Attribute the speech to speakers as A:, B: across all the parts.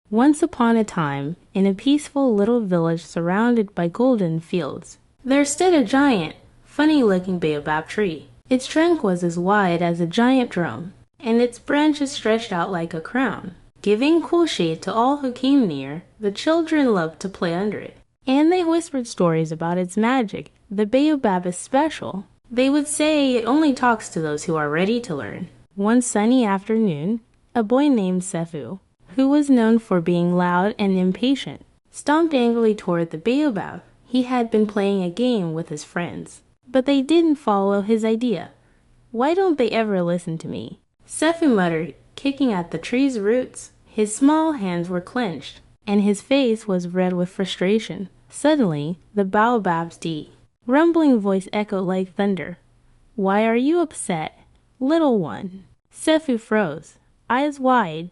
A: Once upon a time, in a peaceful little village surrounded by golden fields, there stood a giant, funny-looking baobab tree. Its trunk was as wide as a giant drum, and its branches stretched out like a crown, giving cool shade to all who came near. The children loved to play under it, and they whispered stories about its magic. The baobab is special. They would say it only talks to those who are ready to learn. One sunny afternoon, a boy named Safu, who was known for being loud and impatient, stomped angrily toward the baobab. He had been playing a game with his friends, but they didn't follow his idea. Why don't they ever listen to me? Safu muttered, kicking at the tree's roots. His small hands were clenched, and his face was red with frustration. Suddenly, the baobab's deep, rumbling voice echoed like thunder. Why are you upset, little one? Safu froze, eyes wide.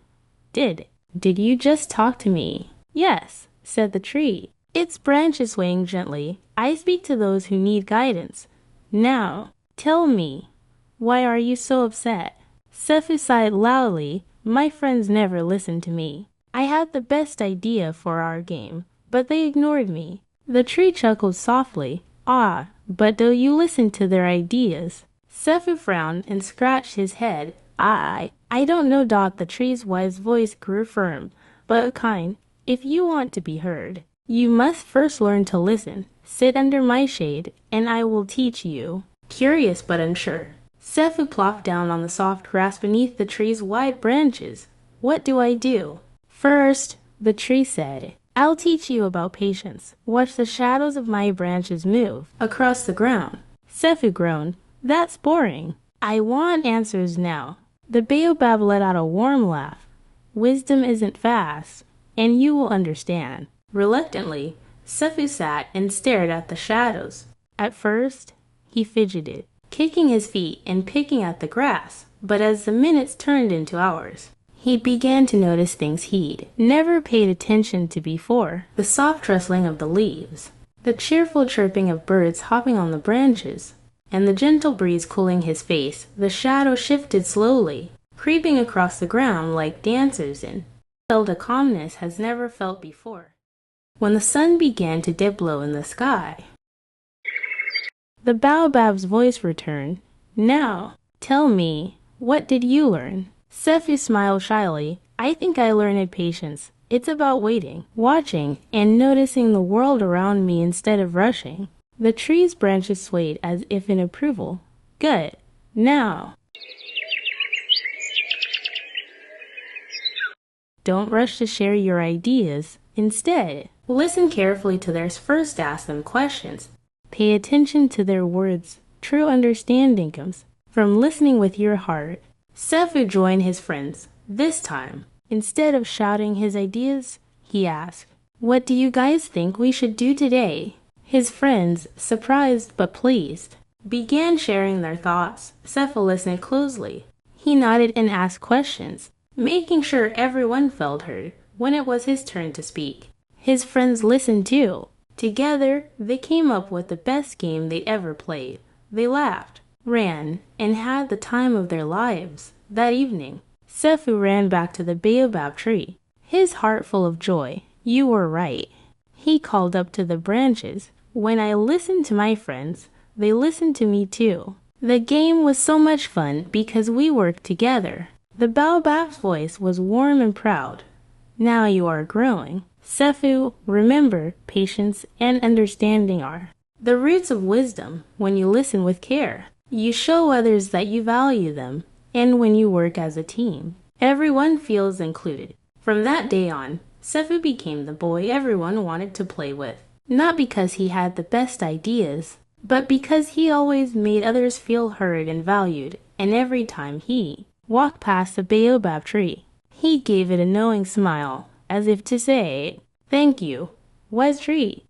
A: Did you just talk to me? Yes, said the tree, its branches swaying gently. I speak to those who need guidance. Now, tell me, why are you so upset? Safu sighed loudly. My friends never listened to me. I had the best idea for our game, but they ignored me. The tree chuckled softly. Ah, but do you listen to their ideas? Safu frowned and scratched his head. I don't know. The tree's wise voice grew firm, but kind. If you want to be heard, you must first learn to listen. Sit under my shade, and I will teach you. Curious but unsure, Safu plopped down on the soft grass beneath the tree's wide branches. What do I do? First, the tree said, I'll teach you about patience. Watch the shadows of my branches move across the ground. Safu groaned. That's boring. I want answers now. The baobab let out a warm laugh. Wisdom isn't fast, and you will understand. Reluctantly, Safu sat and stared at the shadows. At first, he fidgeted, kicking his feet and picking at the grass, but as the minutes turned into hours, he began to notice things he'd never paid attention to before. The soft rustling of the leaves, the cheerful chirping of birds hopping on the branches, and the gentle breeze cooling his face. The shadow shifted slowly, creeping across the ground like dancers, and felt a calmness has never felt before. When the sun began to dip low in the sky, the baobab's voice returned. Now, tell me, what did you learn? Safu smiled shyly. I think I learned patience. It's about waiting, watching, and noticing the world around me instead of rushing. The tree's branches swayed as if in approval. Good. Now, don't rush to share your ideas. Instead, listen carefully to theirs. First, ask them questions. Pay attention to their words. True understanding comes from listening with your heart. Safu joined his friends. This time, instead of shouting his ideas, he asked, What do you guys think we should do today? His friends, surprised but pleased, began sharing their thoughts. Safu listened closely. He nodded and asked questions, making sure everyone felt heard. When it was his turn to speak, his friends listened too. Together, they came up with the best game they'd ever played. They laughed, ran, and had the time of their lives. That evening, Safu ran back to the baobab tree, his heart full of joy. You were right. He called up to the branches. When I listened to my friends, they listened to me too. The game was so much fun because we worked together. The baobab's voice was warm and proud. Now you are growing. Safu, remember, patience and understanding are the roots of wisdom. When you listen with care, you show others that you value them. And when you work as a team, everyone feels included. From that day on, Safu became the boy everyone wanted to play with. Not because he had the best ideas, but because he always made others feel heard and valued. And every time he walked past the baobab tree, he gave it a knowing smile, as if to say, Thank you, wise tree.